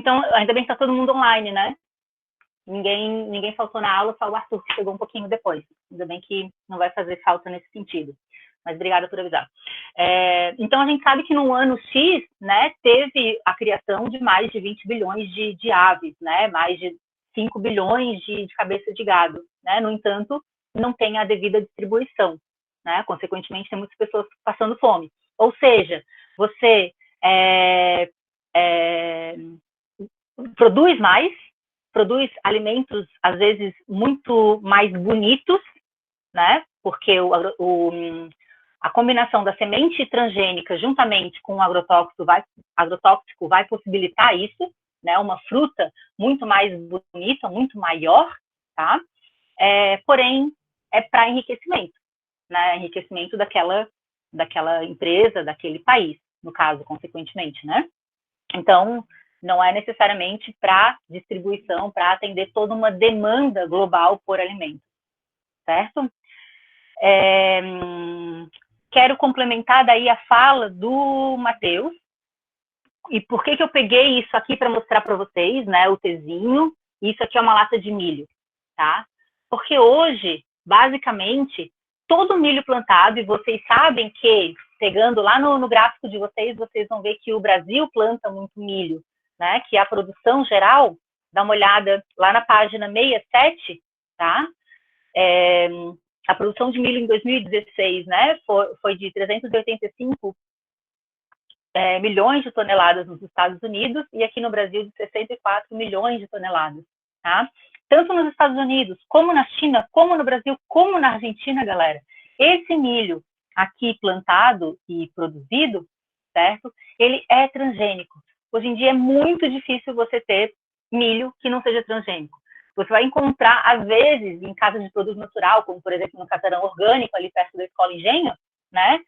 Então, ainda bem que está todo mundo online, né? Ninguém faltou na aula, só o Arthur que chegou um pouquinho depois. Ainda bem que não vai fazer falta nesse sentido. Mas obrigada por avisar. Então, a gente sabe que no ano X, né, teve a criação de mais de 20 bilhões de aves, né, mais de 5 bilhões de cabeças de gado. Né? No entanto, não tem a devida distribuição. Né? Consequentemente, tem muitas pessoas passando fome. Ou seja, você produz mais, produz alimentos, às vezes, muito mais bonitos, né? Porque a combinação da semente transgênica juntamente com o agrotóxico vai possibilitar isso, né? Uma fruta muito mais bonita, muito maior, tá? Porém, é para enriquecimento, né? Enriquecimento daquela empresa, daquele país, no caso, consequentemente, né? Então, não é necessariamente para distribuição, para atender toda uma demanda global por alimento, certo? Quero complementar daí a fala do Matheus, e por que eu peguei isso aqui para mostrar para vocês, né, o tezinho, isso aqui é uma lata de milho, tá? Porque hoje, basicamente, todo milho plantado, e vocês sabem que, pegando lá no gráfico de vocês, vocês vão ver que o Brasil planta muito milho, né? Que a produção geral, dá uma olhada lá na página 67, tá? A produção de milho em 2016, né? Foi de 385 milhões de toneladas nos Estados Unidos e aqui no Brasil de 64 milhões de toneladas, tá? Tanto nos Estados Unidos, como na China, como no Brasil, como na Argentina, galera. Esse milho aqui plantado e produzido, certo? Ele é transgênico. Hoje em dia é muito difícil você ter milho que não seja transgênico. Você vai encontrar, às vezes, em casas de produto natural, como, por exemplo, no Casarão Orgânico, ali perto da Escola Engenho, né?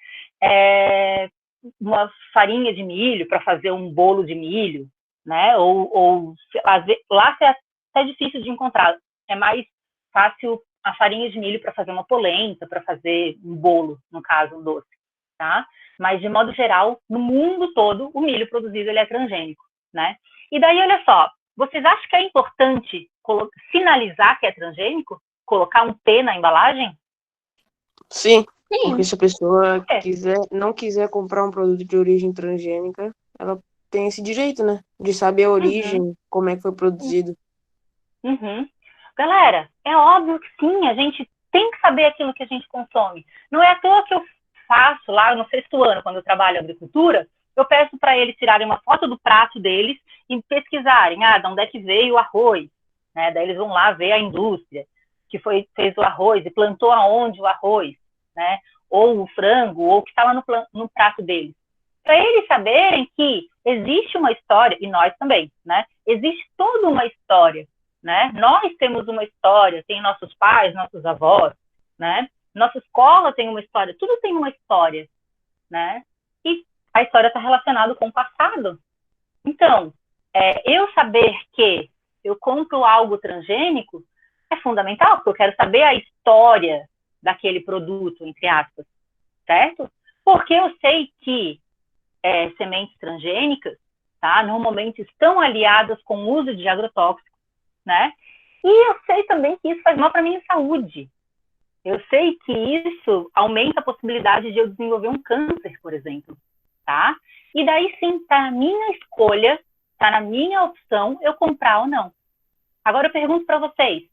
Uma farinha de milho para fazer um bolo de milho, né? Ou lá é até difícil de encontrar. É mais fácil a farinha de milho para fazer uma polenta, para fazer um bolo, no caso, um doce, tá? Mas, de modo geral, no mundo todo, o milho produzido ele é transgênico, né? E daí, olha só, vocês acham que é importante sinalizar que é transgênico? Colocar um P na embalagem? Sim, porque se a pessoa não quiser comprar um produto de origem transgênica, ela tem esse direito, né? De saber a origem, como é que foi produzido. Galera, é óbvio que sim, a gente tem que saber aquilo que a gente consome. Não é à toa que eu faço lá no 6º ano, quando eu trabalho em agricultura, eu peço para eles tirarem uma foto do prato deles e pesquisarem, de onde é que veio o arroz, né? Daí eles vão lá ver a indústria que fez o arroz e plantou aonde o arroz, né? Ou o frango, ou o que estava no prato deles. Para eles saberem que existe uma história, e nós também, né? Existe toda uma história, né? Nós temos uma história, tem nossos pais, nossos avós, né? Nossa escola tem uma história, tudo tem uma história, né? E a história está relacionada com o passado. Então, eu saber que eu compro algo transgênico é fundamental, porque eu quero saber a história daquele produto, entre aspas, certo? Porque eu sei que sementes transgênicas, tá, normalmente estão aliadas com o uso de agrotóxicos, né? E eu sei também que isso faz mal para a minha saúde. Eu sei que isso aumenta a possibilidade de eu desenvolver um câncer, por exemplo, tá? E daí sim, tá na minha escolha, tá na minha opção eu comprar ou não. Agora eu pergunto para vocês,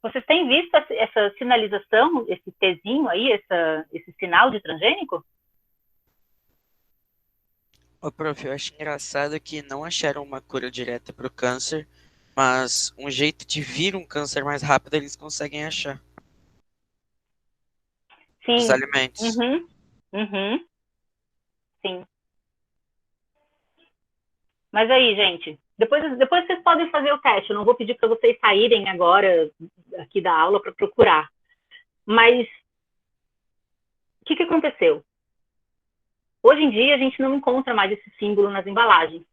vocês têm visto essa sinalização, esse Tzinho aí, esse sinal de transgênico? Ô, prof, eu acho engraçado que não acharam uma cura direta para o câncer, mas um jeito de vir um câncer mais rápido eles conseguem achar. Sim. Os alimentos. Sim. Mas aí, gente, depois vocês podem fazer o teste. Eu não vou pedir para vocês saírem agora aqui da aula para procurar. Mas o que aconteceu? Hoje em dia, a gente não encontra mais esse símbolo nas embalagens.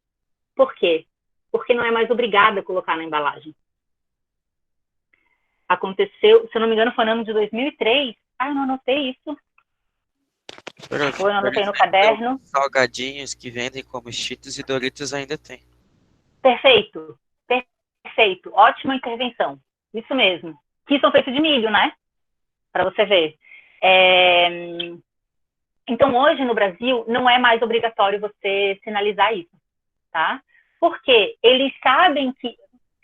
Por quê? Porque não é mais obrigada a colocar na embalagem. Aconteceu, se eu não me engano, foi no ano de 2003. Eu não anotei isso. Prof, Ou eu não por anotei no exemplo, caderno. salgadinhos que vendem como Cheetos e Doritos ainda tem. Perfeito, perfeito, ótima intervenção. Isso mesmo. Que são feitos de milho, né? Para você ver. Então, hoje no Brasil, não é mais obrigatório você sinalizar isso, tá? Porque eles sabem que.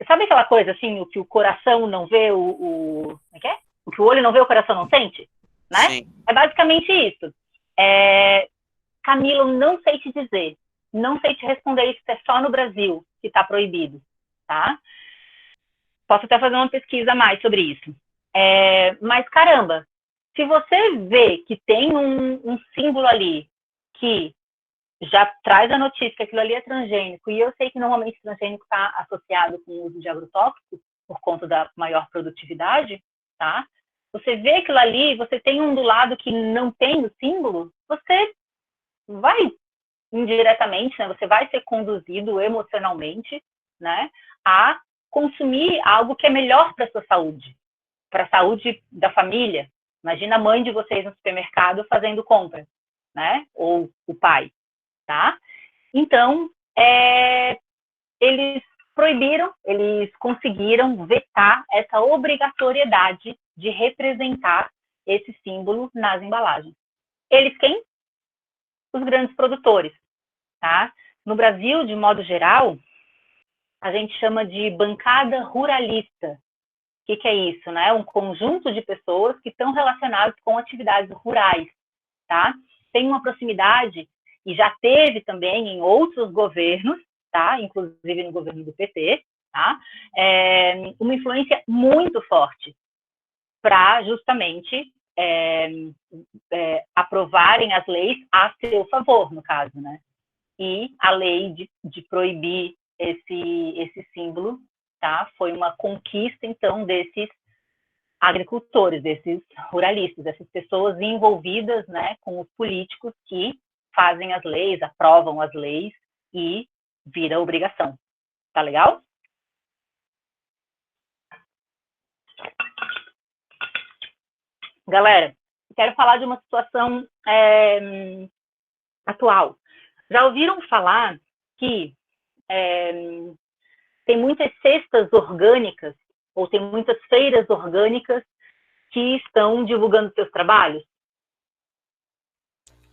Sabe aquela coisa assim, o que o coração não vê, como é que é? O que o olho não vê, o coração não sente? Né? Sim. É basicamente isso. Camilo, não sei te dizer. Não sei te responder isso, é só no Brasil que está proibido, tá? Posso até fazer uma pesquisa a mais sobre isso. Mas, caramba, se você vê que tem um símbolo ali que já traz a notícia que aquilo ali é transgênico, e eu sei que normalmente transgênico está associado com o uso de agrotóxicos, por conta da maior produtividade, tá? Você vê aquilo ali, você tem um do lado que não tem o símbolo, você vai indiretamente, né? Você vai ser conduzido emocionalmente, né? A consumir algo que é melhor para a sua saúde, para a saúde da família. Imagina a mãe de vocês no supermercado fazendo compra, né? Ou o pai, tá? Então, eles proibiram, eles conseguiram vetar essa obrigatoriedade de representar esse símbolo nas embalagens. Eles quem? Os grandes produtores, tá? No Brasil, de modo geral, a gente chama de bancada ruralista. O que é isso, né? Um conjunto de pessoas que estão relacionadas com atividades rurais, tá? Tem uma proximidade, e já teve também em outros governos, tá? Inclusive no governo do PT, tá? Uma influência muito forte para justamente aprovarem as leis a seu favor, no caso, né? E a lei de proibir esse símbolo, tá? Foi uma conquista, então, desses agricultores, desses ruralistas, dessas pessoas envolvidas, né, com os políticos que fazem as leis, aprovam as leis e vira obrigação. Tá legal? Galera, quero falar de uma situação atual. Já ouviram falar que tem muitas cestas orgânicas, ou tem muitas feiras orgânicas que estão divulgando seus trabalhos?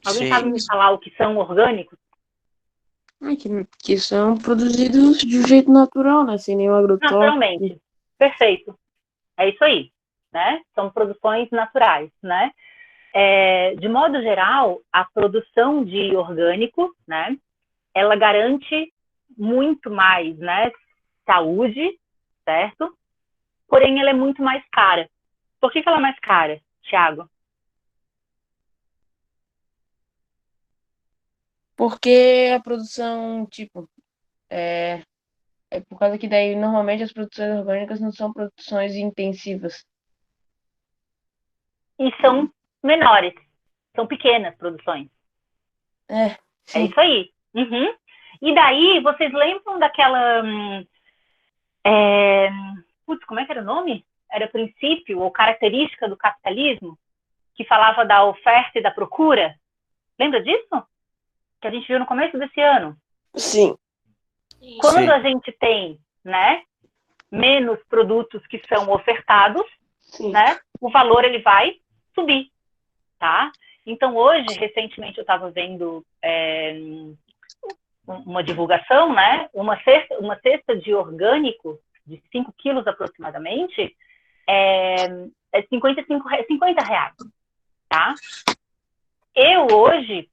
Alguém sabe me falar o que são orgânicos? Que são produzidos de um jeito natural, né? Sem nenhum agrotóxico. Naturalmente. Perfeito. É isso aí, né? São produções naturais, né? De modo geral, a produção de orgânico, né? Ela garante muito mais, né? Saúde, certo? Porém, ela é muito mais cara. Por que ela é mais cara, Thiago? Porque a produção, tipo, é por causa que daí normalmente as produções orgânicas não são produções intensivas. E são menores, são pequenas produções. É isso aí. Uhum. E daí, vocês lembram daquela... como é que era o nome? Era princípio ou característica do capitalismo, que falava da oferta e da procura? Lembra disso? Que a gente viu no começo desse ano. Sim. Quando a gente tem, né, menos produtos que são ofertados, né, o valor ele vai subir, tá? Então, hoje, recentemente, eu estava vendo uma divulgação, né? Uma cesta de orgânico, de 5 quilos aproximadamente, é 50 reais, tá? Eu, hoje,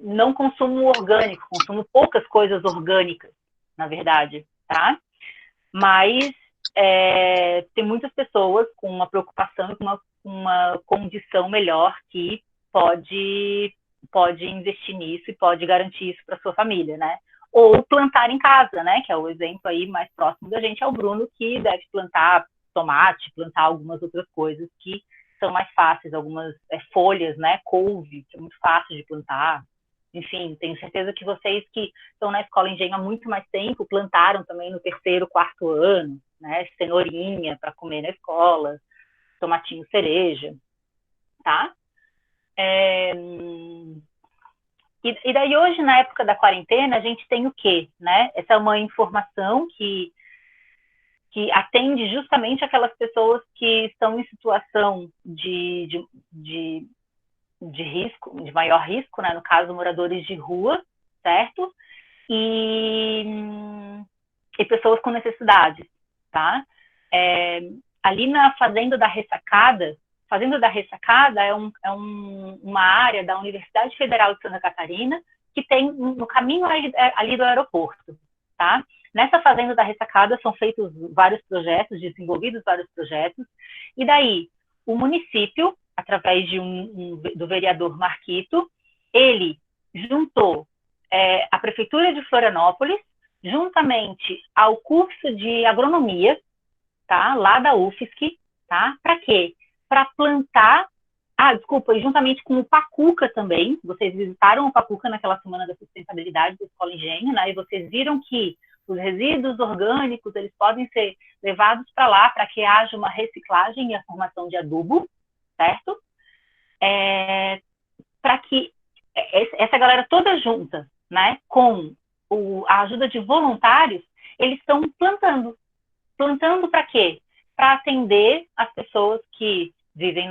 não consumo orgânico, consumo poucas coisas orgânicas, na verdade, tá? Mas tem muitas pessoas com uma preocupação e com uma condição melhor que pode investir nisso e pode garantir isso para sua família, né? Ou plantar em casa, né? Que é o exemplo aí mais próximo da gente, é o Bruno, que deve plantar tomate, plantar algumas outras coisas que são mais fáceis, algumas folhas, né? Couve, que é muito fácil de plantar. Enfim, tenho certeza que vocês que estão na escola engenho há muito mais tempo plantaram também no terceiro, quarto ano, né? Cenourinha para comer na escola, tomatinho cereja, tá? E daí hoje, na época da quarentena, a gente tem o quê? Né? Essa é uma informação que atende justamente aquelas pessoas que estão em situação de risco, de maior risco, né? No caso, moradores de rua, certo? E pessoas com necessidades, tá? Ali na Fazenda da Ressacada é uma área da Universidade Federal de Santa Catarina que tem no caminho ali do aeroporto, tá? Nessa Fazenda da Ressacada são feitos vários projetos, desenvolvidos vários projetos, e daí o município, através do vereador Marquito, ele juntou a Prefeitura de Florianópolis, juntamente ao curso de agronomia, tá? Lá da UFSC, tá? Para quê? Para plantar, juntamente com o Pacuca também, vocês visitaram o Pacuca naquela semana da sustentabilidade da Escola Engenho, né? E vocês viram que os resíduos orgânicos, eles podem ser levados para lá para que haja uma reciclagem e a formação de adubo, certo? Para que essa galera toda junta, né, com a ajuda de voluntários, eles estão plantando. Plantando para quê? Para atender as pessoas que vivem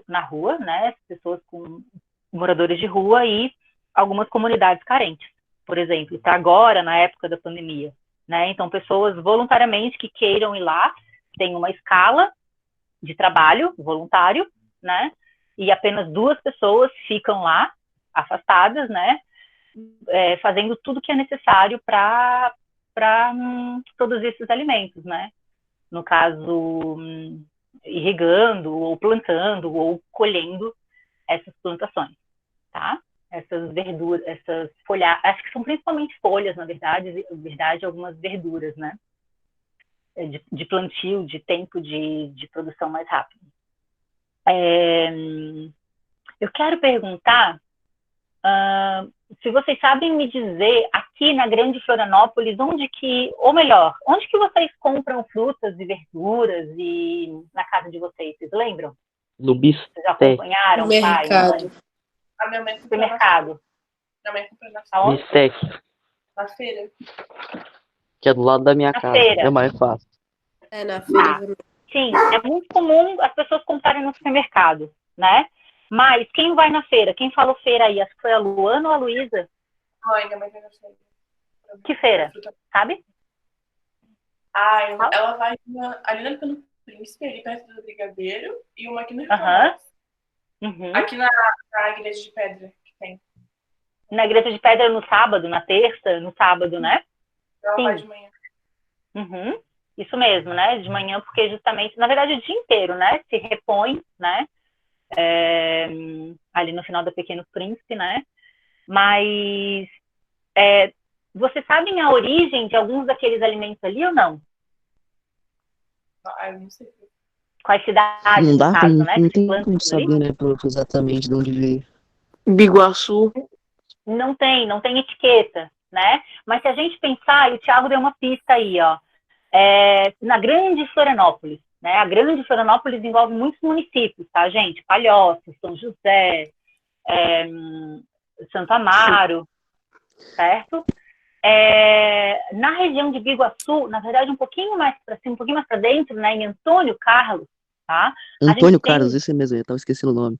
na rua, né, pessoas com moradores de rua e algumas comunidades carentes, por exemplo, para agora, na época da pandemia, né? Então, pessoas voluntariamente que queiram ir lá, tem uma escala de trabalho voluntário, né? E apenas 2 pessoas ficam lá, afastadas, né? Fazendo tudo que é necessário para produzir esses alimentos, né? No caso, irrigando, ou plantando, ou colhendo essas plantações, tá? Essas verduras, essas folhas, acho que são principalmente folhas, na verdade, algumas verduras, né? De plantio, de tempo de produção mais rápido. Eu quero perguntar se vocês sabem me dizer, aqui na Grande Florianópolis, onde que vocês compram frutas e verduras e na casa de vocês lembram? No Bistec. Vocês já acompanharam? No mercado. A minha mãe No mercado. Minha mãe comprou na Bistec, na feira. que é do lado da minha Na casa. feira. É mais fácil. Na feira. Sim, é muito comum as pessoas comprarem no supermercado, né? Mas quem vai na feira? Quem falou feira aí? Acho que foi a Luana ou a Luísa? Ai, minha mãe vai na feira. Que feira? Sabe? Ela vai ali na Pequeno Príncipe, ali perto do Brigadeiro, e uma aqui no Rio Uhum. Aqui na Igreja de Pedra que tem. Na Igreja de Pedra no sábado, na terça, no sábado, né? Ela Sim. vai de manhã. Uhum. Isso mesmo, né? De manhã, porque justamente, na verdade, o dia inteiro, né? Se repõe, né? Ali no final do Pequeno Príncipe, né? Mas vocês sabem a origem de alguns daqueles alimentos ali ou não? Eu não sei. Quais cidades, Não dá, no caso, não, né? não Que se tem plantam como aquilo ali? saber, né, exatamente de onde veio. Biguaçu. Não tem etiqueta, né? Mas se a gente pensar, e o Thiago deu uma pista aí, ó, na Grande Florianópolis, né? A Grande Florianópolis envolve muitos municípios, tá, gente? Palhoça, São José, Santo Amaro, certo? Na região de Biguaçu, na verdade, um pouquinho mais para cima, um pouquinho mais para dentro, né? Em Antônio Carlos, tá? Antônio Carlos, esse mesmo, eu tava esquecendo o nome.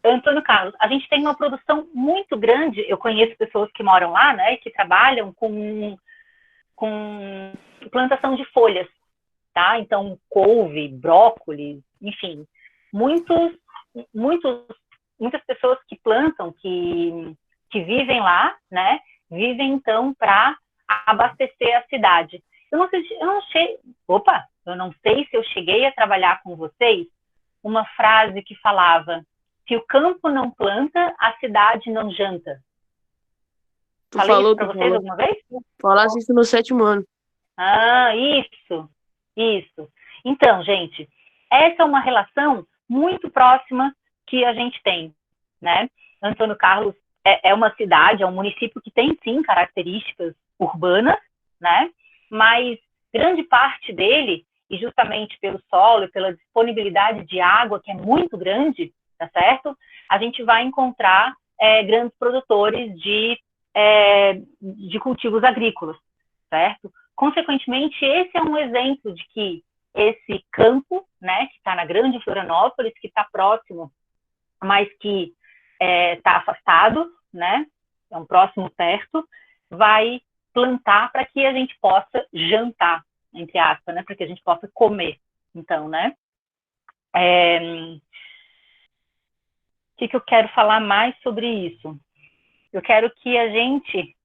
Antônio Carlos, a gente tem uma produção muito grande. Eu conheço pessoas que moram lá, né, que trabalham com plantação de folhas, tá? Então, couve, brócolis, enfim, muitas pessoas que plantam, que vivem lá, né, vivem então para abastecer a cidade. Eu não sei se eu cheguei a trabalhar com vocês uma frase que falava: se o campo não planta, a cidade não janta. Falei isso para vocês alguma vez? Falasse isso no 7º ano. Isso. Então, gente, essa é uma relação muito próxima que a gente tem, né? Antônio Carlos é uma cidade, é um município que tem, sim, características urbanas, né? Mas grande parte dele, e justamente pelo solo e pela disponibilidade de água, que é muito grande, tá certo? A gente vai encontrar grandes produtores de cultivos agrícolas, certo? Consequentemente, esse é um exemplo de que esse campo, né, que está na Grande Florianópolis, que está próximo, mas que está afastado, né, é um próximo perto, vai plantar para que a gente possa jantar, entre aspas, né, para que a gente possa comer. Então, né, o que eu quero falar mais sobre isso? Eu quero que a gente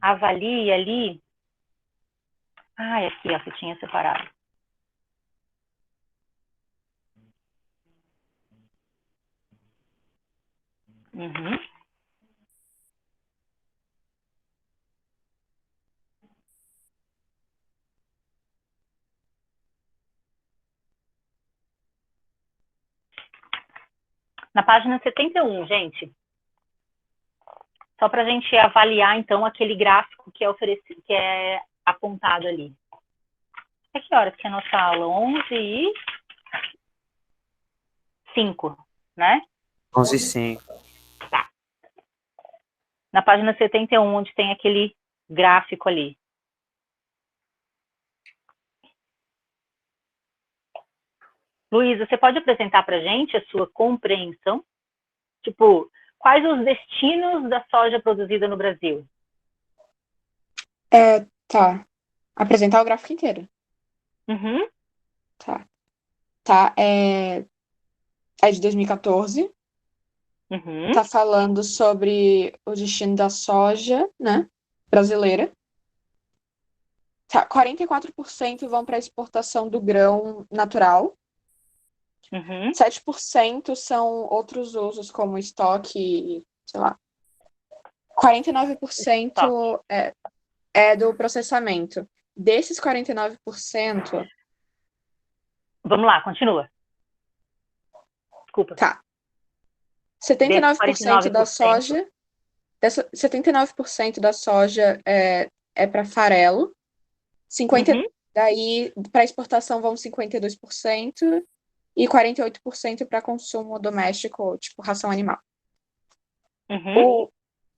avalie ali. Aqui, ó, você tinha separado. Uhum. Na página 71, gente. Só para a gente avaliar, então, aquele gráfico que é oferecido, que é apontado ali. É que horas que é a nossa aula? 11h05, né? 11h05. Tá. Na página 71, onde tem aquele gráfico ali. Luísa, você pode apresentar para a gente a sua compreensão? Tipo, quais os destinos da soja produzida no Brasil? Tá. Apresentar o gráfico inteiro. Uhum. Tá. Tá, é de 2014. Uhum. Tá falando sobre o destino da soja, né, brasileira. Tá, 44% vão para exportação do grão natural. Uhum. 7% são outros usos, como estoque, sei lá. 49% é do processamento. Desses 49%... Vamos lá, continua. Desculpa. Tá. 79% da soja... 79% da soja é para farelo. Uhum. Daí, para exportação, vão 52%. E 48% para consumo doméstico, tipo ração animal. Uhum.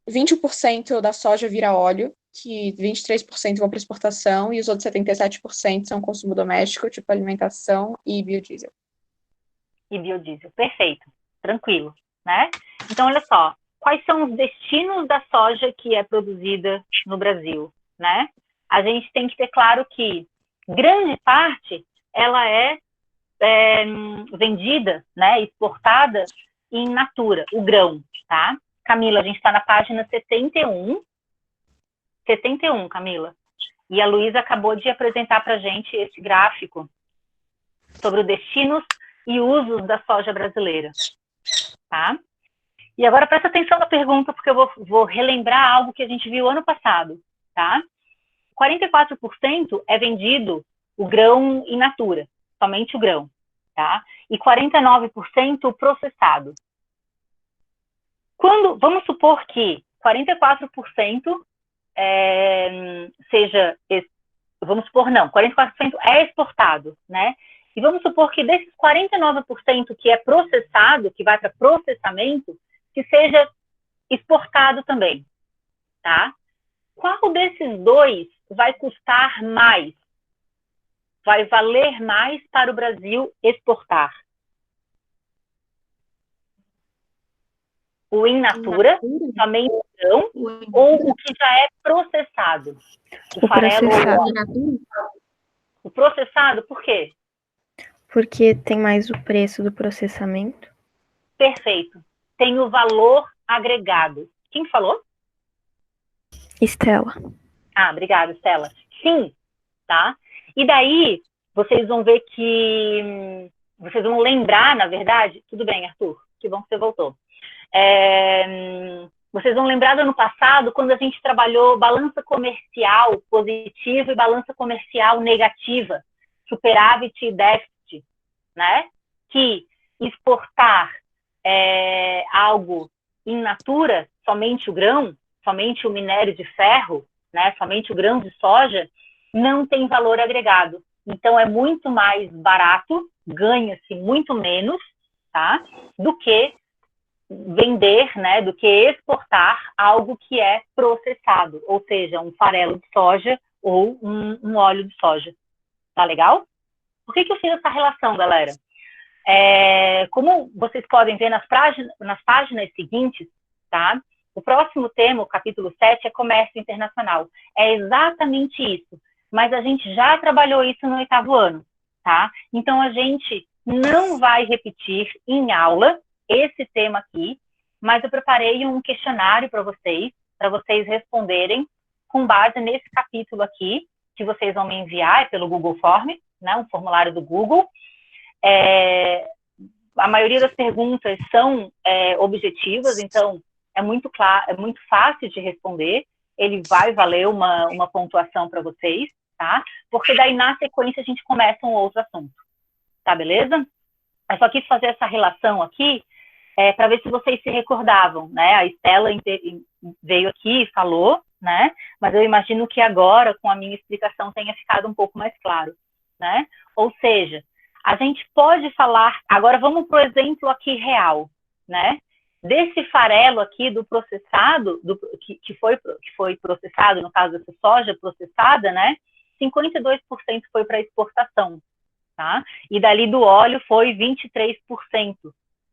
20% da soja vira óleo, que 23% vão para exportação, e os outros 77% são consumo doméstico, tipo alimentação e biodiesel. E biodiesel, perfeito, tranquilo, né? Então, olha só, quais são os destinos da soja que é produzida no Brasil, né? A gente tem que ter claro que grande parte ela é vendida, né, exportada in natura, o grão, tá? Camila, a gente está na página 71. 71, Camila. E a Luísa acabou de apresentar para a gente esse gráfico sobre os destinos e usos da soja brasileira, tá? E agora presta atenção na pergunta, porque eu vou relembrar algo que a gente viu ano passado, tá? 44% é vendido o grão in natura, somente o grão, tá? E 49% processado. Vamos supor que 44% seja, vamos supor não, 44% é exportado, né? E vamos supor que desses 49% que é processado, que vai para processamento, que seja exportado também, tá? Qual desses dois vai custar mais? Vai valer mais para o Brasil exportar? O in natura, somente o grão, ou o que já é processado? O farelo ou o processado, por quê? Porque tem mais o preço do processamento. Perfeito. Tem o valor agregado. Quem falou? Estela. Obrigada, Estela. Sim, tá? E daí, vocês vão ver que... Vocês vão lembrar, na verdade... Tudo bem, Arthur. Que bom que você voltou. Vocês vão lembrar do ano passado, quando a gente trabalhou balança comercial positiva e balança comercial negativa, superávit e déficit, né? Que exportar algo in natura, somente o grão, somente o minério de ferro, né? Somente o grão de soja, não tem valor agregado. Então, é muito mais barato, ganha-se muito menos, tá? Do que vender, né, do que exportar algo que é processado, ou seja, um farelo de soja ou um óleo de soja. Tá legal? Por que eu fiz essa relação, galera? Como vocês podem ver nas páginas seguintes, tá? O próximo tema, o capítulo 7, é comércio internacional. É exatamente isso, mas a gente já trabalhou isso no 8º ano, tá? Então, a gente não vai repetir em aula esse tema aqui, mas eu preparei um questionário para vocês responderem com base nesse capítulo aqui, que vocês vão me enviar pelo Google Form, né, um formulário do Google. A maioria das perguntas são objetivas, então é muito claro, é muito fácil de responder. Ele vai valer uma pontuação para vocês, tá? Porque daí, na sequência, a gente começa um outro assunto, tá beleza? Eu só quis fazer essa relação aqui para ver se vocês se recordavam, né? A Estela veio aqui e falou, né? Mas eu imagino que agora, com a minha explicação, tenha ficado um pouco mais claro, né? Ou seja, a gente pode falar... Agora, vamos para o exemplo aqui real, né? Desse farelo aqui do processado, que foi processado, no caso dessa soja processada, né? 52% foi para exportação, tá? E dali do óleo foi 23%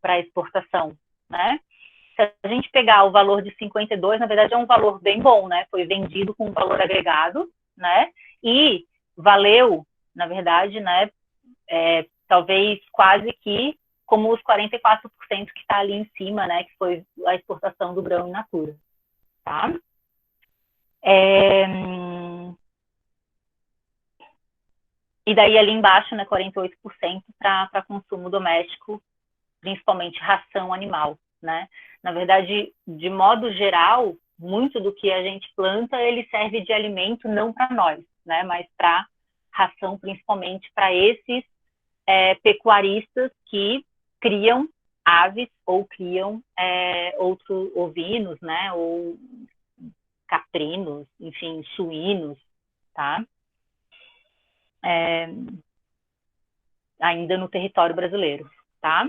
para exportação, né? Se a gente pegar o valor de 52, na verdade é um valor bem bom, né? Foi vendido com valor agregado, né? E valeu, na verdade, né? Talvez quase que como os 44% que está ali em cima, né? Que foi a exportação do grão in natura, tá? E daí ali embaixo, né? 48% para consumo doméstico, principalmente ração animal, né? Na verdade, de modo geral, muito do que a gente planta, ele serve de alimento não para nós, né? Mas para ração, principalmente para esses pecuaristas que criam aves ou criam outros ovinos, né? Ou caprinos, enfim, suínos, tá? Ainda no território brasileiro, tá?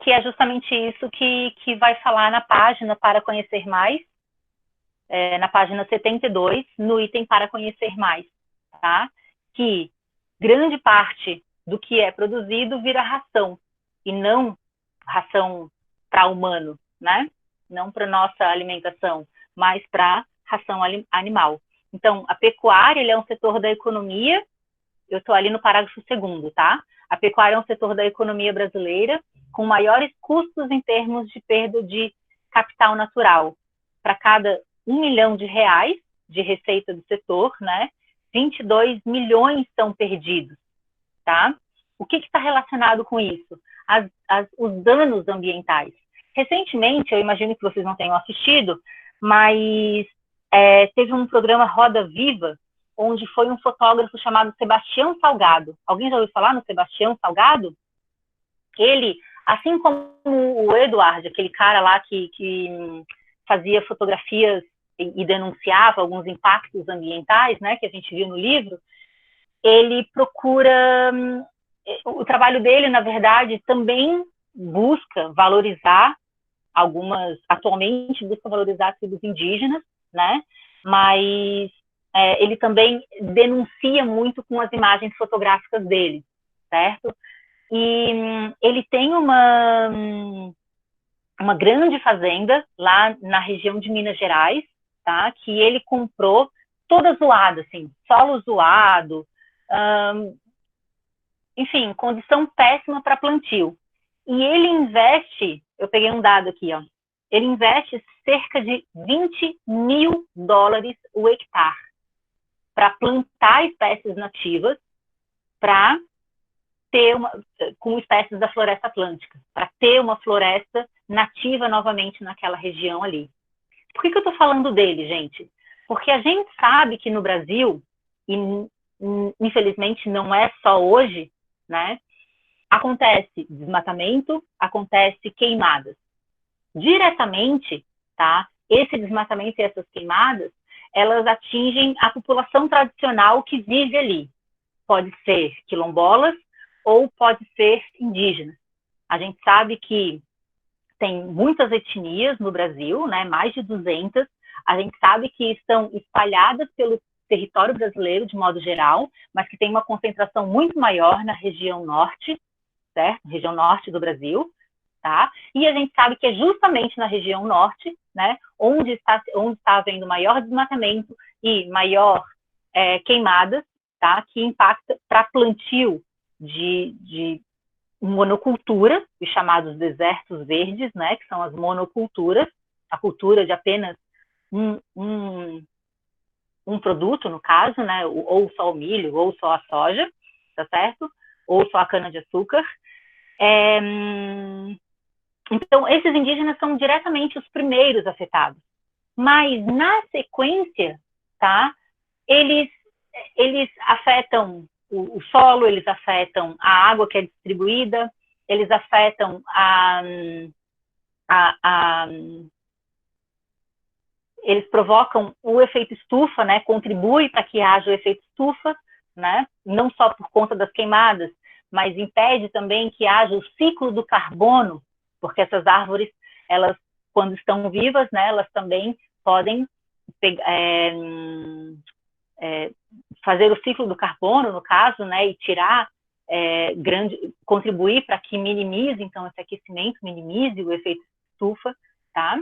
Que é justamente isso que vai falar na página para conhecer mais, na página 72, no item para conhecer mais, tá? Que grande parte do que é produzido vira ração, e não ração para humano, né? Não para nossa alimentação, mas para ração animal. Então, a pecuária ele é um setor da economia, eu estou ali no parágrafo 2º, tá? A pecuária é um setor da economia brasileira com maiores custos em termos de perda de capital natural. Para cada R$1 milhão de receita do setor, né, 22 milhões são perdidos, tá? O que está relacionado com isso? Os danos ambientais. Recentemente, eu imagino que vocês não tenham assistido, mas teve um programa Roda Viva, onde foi um fotógrafo chamado Sebastião Salgado. Alguém já ouviu falar no Sebastião Salgado? Ele, assim como o Eduardo, aquele cara lá que fazia fotografias e denunciava alguns impactos ambientais, né, que a gente viu no livro, ele procura... O trabalho dele, na verdade, também busca valorizar atualmente busca valorizar as tribos indígenas, né, mas ele também denuncia muito com as imagens fotográficas dele, certo? E ele tem uma grande fazenda lá na região de Minas Gerais, tá? Que ele comprou toda zoada, assim, solo zoado, enfim, condição péssima para plantio. E ele investe, eu peguei um dado aqui, ó, ele investe cerca de $20 mil o hectare para plantar espécies nativas, para ter com espécies da floresta atlântica, para ter uma floresta nativa novamente naquela região ali. Por que eu estou falando dele, gente? Porque a gente sabe que no Brasil, e infelizmente não é só hoje, né, acontece desmatamento, acontece queimadas. Diretamente, tá, esse desmatamento e essas queimadas, elas atingem a população tradicional que vive ali, pode ser quilombolas ou pode ser indígenas. A gente sabe que tem muitas etnias no Brasil, né, mais de 200. A gente sabe que estão espalhadas pelo território brasileiro de modo geral, mas que tem uma concentração muito maior na região norte, certo? Região norte do Brasil, tá? E a gente sabe que é justamente na região norte, né, onde está havendo maior desmatamento e maior queimadas, tá? Que impacta para plantio de monocultura, os chamados desertos verdes, né? Que são as monoculturas, a cultura de apenas um produto, no caso, né? Ou só o milho, ou só a soja, tá certo? Ou só a cana-de-açúcar. Então, esses indígenas são diretamente os primeiros afetados. Mas, na sequência, tá? Eles afetam o solo, eles afetam a água que é distribuída, eles afetam eles provocam o efeito estufa, né? Contribui para que haja o efeito estufa, né? Não só por conta das queimadas, mas impede também que haja o ciclo do carbono, porque essas árvores, elas, quando estão vivas, né, elas também podem fazer o ciclo do carbono, no caso, né, e tirar, contribuir para que minimize, então, esse aquecimento, minimize o efeito estufa, tá?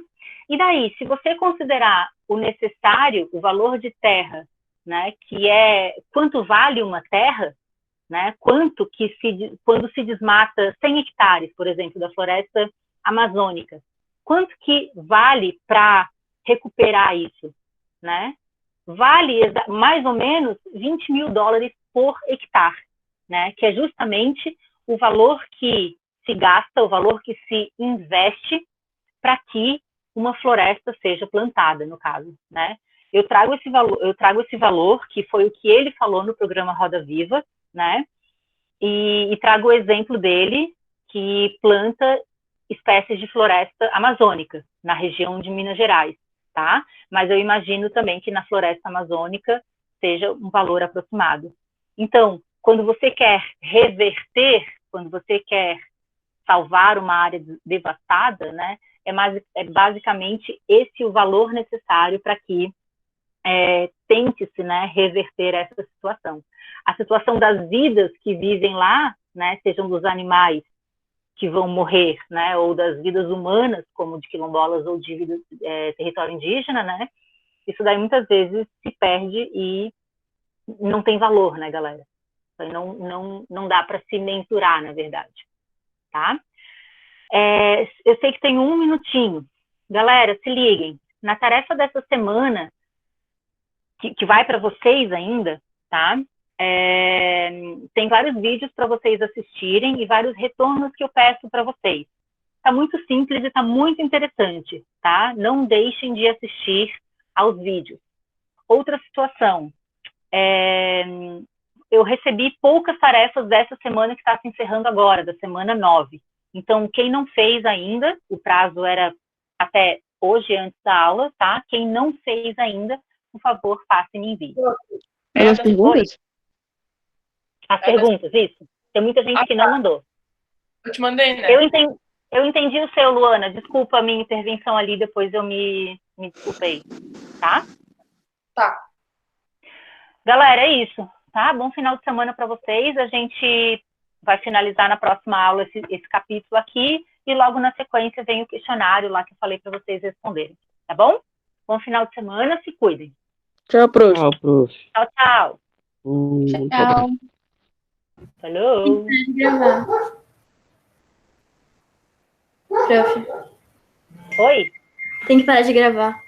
E daí, se você considerar o necessário, o valor de terra, né, que é quanto vale uma terra, né, quando se desmata 100 hectares, por exemplo, da floresta amazônica, quanto que vale para recuperar isso, né? Vale mais ou menos $20 mil por hectare, né? Que é justamente o valor que se gasta, o valor que se investe para que uma floresta seja plantada, no caso, né? Eu trago esse valor, que foi o que ele falou no programa Roda Viva, né? E trago o exemplo dele, que planta espécies de floresta amazônica, na região de Minas Gerais, tá? Mas eu imagino também que na floresta amazônica seja um valor aproximado. Então, quando você quer reverter, quando você quer salvar uma área devastada, né, é basicamente esse o valor necessário para que tente-se, né, reverter essa situação. A situação das vidas que vivem lá, né, sejam dos animais que vão morrer, né, ou das vidas humanas, como de quilombolas ou de território indígena, né, isso daí muitas vezes se perde e não tem valor, né, galera? Não dá para se mensurar, na verdade, tá? Eu sei que tem 1 minutinho. Galera, se liguem. Na tarefa dessa semana, que vai para vocês ainda, tá? Tem vários vídeos para vocês assistirem e vários retornos que eu peço para vocês. Tá muito simples e tá muito interessante, tá? Não deixem de assistir aos vídeos. Outra situação, eu recebi poucas tarefas dessa semana que está se encerrando agora, da semana 9. Então, quem não fez ainda, o prazo era até hoje, antes da aula, tá? Quem não fez ainda, por favor, faça e me envie. As perguntas? As perguntas, isso. Tem muita gente que não mandou. Eu te mandei, né? Eu entendi o seu, Luana. Desculpa a minha intervenção ali, depois eu me desculpei, tá? Tá. Galera, é isso, tá? Bom final de semana para vocês. A gente vai finalizar na próxima aula esse capítulo aqui e logo na sequência vem o questionário lá que eu falei para vocês responderem, tá bom? Bom final de semana, se cuidem. Tchau, prof. Tchau, prof. Tchau, tchau. Tchau. Falou. Tem que gravar. Prof, Oi? tem que parar de gravar.